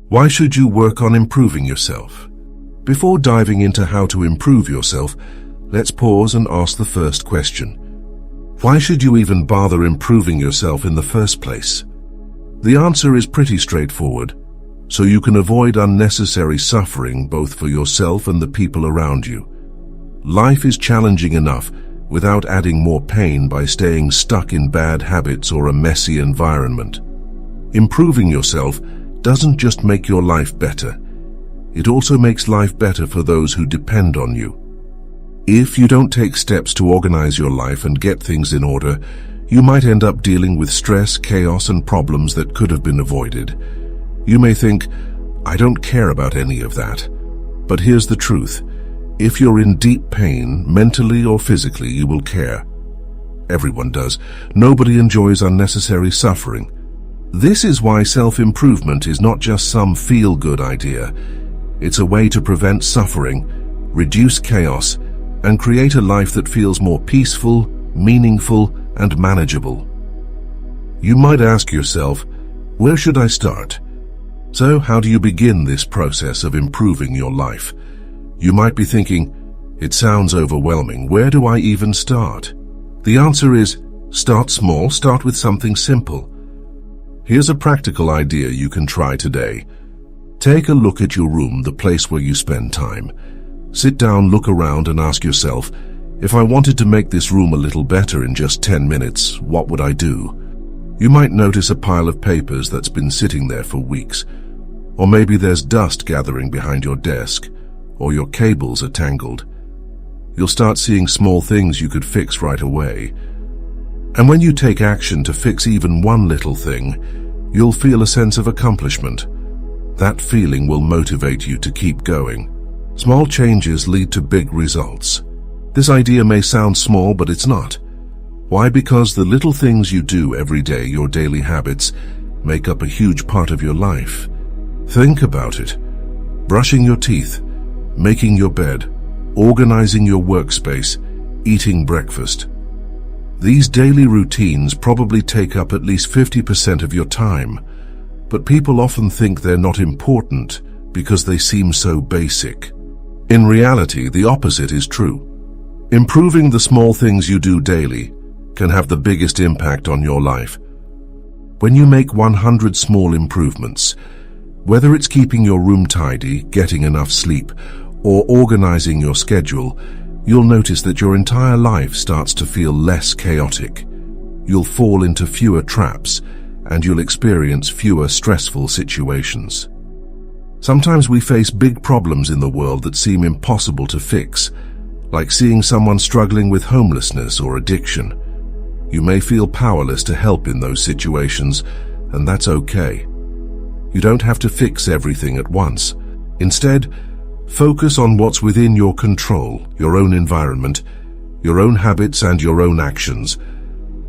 Why should you work on improving yourself? Before diving into how to improve yourself, let's pause and ask the first question. Why should you even bother improving yourself in the first place? The answer is pretty straightforward. So you can avoid unnecessary suffering both for yourself and the people around you. Life is challenging enough without adding more pain by staying stuck in bad habits or a messy environment. Improving yourself doesn't just make your life better. It also makes life better for those who depend on you. If you don't take steps to organize your life and get things in order, you might end up dealing with stress, chaos, and problems that could have been avoided. You may think, I don't care about any of that. But here's the truth. If you're in deep pain, mentally or physically, you will care. Everyone does. Nobody enjoys unnecessary suffering. This is why self-improvement is not just some feel-good idea. It's a way to prevent suffering, reduce chaos, and create a life that feels more peaceful, meaningful, and manageable. You might ask yourself, where should I start? So, how do you begin this process of improving your life? You might be thinking, it sounds overwhelming. Where do I even start? The answer is, start small, start with something simple. Here's a practical idea you can try today. Take a look at your room, the place where you spend time. Sit down, look around, and ask yourself, if I wanted to make this room a little better in just 10 minutes, what would I do? You might notice a pile of papers that's been sitting there for weeks. Or maybe there's dust gathering behind your desk, or your cables are tangled. You'll start seeing small things you could fix right away. And when you take action to fix even one little thing, you'll feel a sense of accomplishment. That feeling will motivate you to keep going. Small changes lead to big results. This idea may sound small, but it's not. Why? Because the little things you do every day, your daily habits, make up a huge part of your life. Think about it. Brushing your teeth, making your bed, organizing your workspace, eating breakfast. These daily routines probably take up at least 50% of your time, but people often think they're not important because they seem so basic. In reality, the opposite is true. Improving the small things you do daily can have the biggest impact on your life. When you make 100 small improvements, whether it's keeping your room tidy, getting enough sleep, or organizing your schedule, you'll notice that your entire life starts to feel less chaotic. You'll fall into fewer traps, and you'll experience fewer stressful situations. Sometimes we face big problems in the world that seem impossible to fix, like seeing someone struggling with homelessness or addiction. You may feel powerless to help in those situations, and that's okay. You don't have to fix everything at once. Instead, focus on what's within your control, your own environment, your own habits, and your own actions.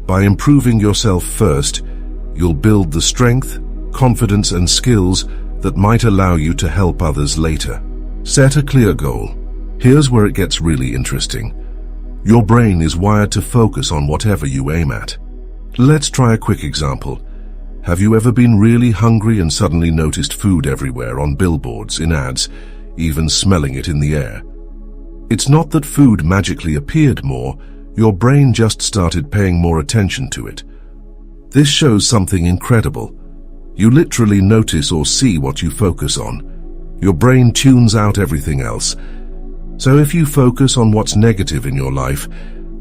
By improving yourself first, you'll build the strength, confidence, and skills that might allow you to help others later. Set a clear goal. Here's where it gets really interesting. Your brain is wired to focus on whatever you aim at. Let's try a quick example. Have you ever been really hungry and suddenly noticed food everywhere, on billboards, in ads, even smelling it in the air? It's not that food magically appeared more, your brain just started paying more attention to it. This shows something incredible. You literally notice or see what you focus on. Your brain tunes out everything else. So if you focus on what's negative in your life,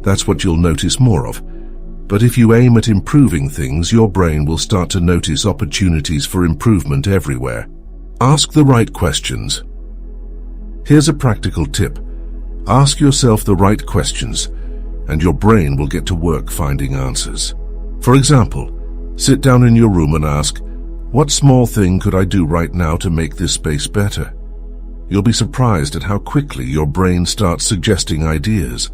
that's what you'll notice more of. But if you aim at improving things, your brain will start to notice opportunities for improvement everywhere. Ask the right questions. Here's a practical tip. Ask yourself the right questions, and your brain will get to work finding answers. For example, sit down in your room and ask, what small thing could I do right now to make this space better? You'll be surprised at how quickly your brain starts suggesting ideas.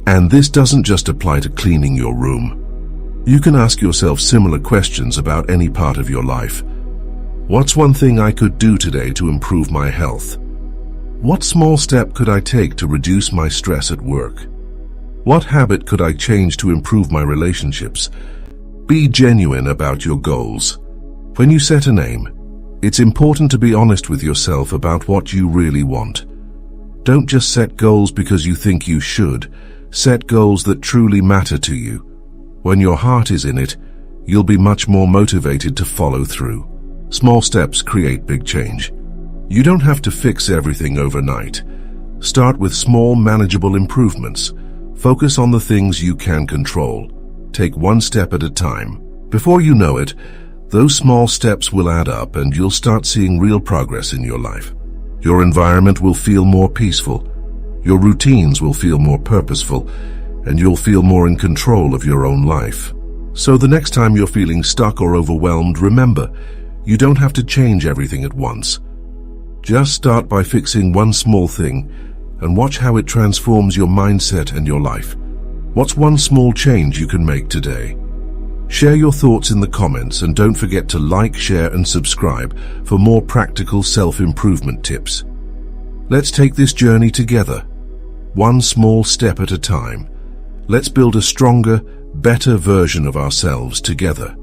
And this doesn't just apply to cleaning your room. You can ask yourself similar questions about any part of your life. What's one thing I could do today to improve my health? What small step could I take to reduce my stress at work? What habit could I change to improve my relationships? Be genuine about your goals. When you set an aim, It's important to be honest with yourself about what you really want. Don't just set goals because you think you should. Set goals that truly matter to you. When your heart is in it, you'll be much more motivated to follow through. Small steps create big change. You don't have to fix everything overnight. Start with small, manageable improvements. Focus on the things you can control. Take one step at a time. Before you know it, those small steps will add up and you'll start seeing real progress in your life. Your environment will feel more peaceful. Your routines will feel more purposeful, and you'll feel more in control of your own life. So the next time you're feeling stuck or overwhelmed, remember, you don't have to change everything at once. Just start by fixing one small thing and watch how it transforms your mindset and your life. What's one small change you can make today? Share your thoughts in the comments and don't forget to like, share and subscribe for more practical self-improvement tips. Let's take this journey together, one small step at a time. Let's build a stronger, better version of ourselves together.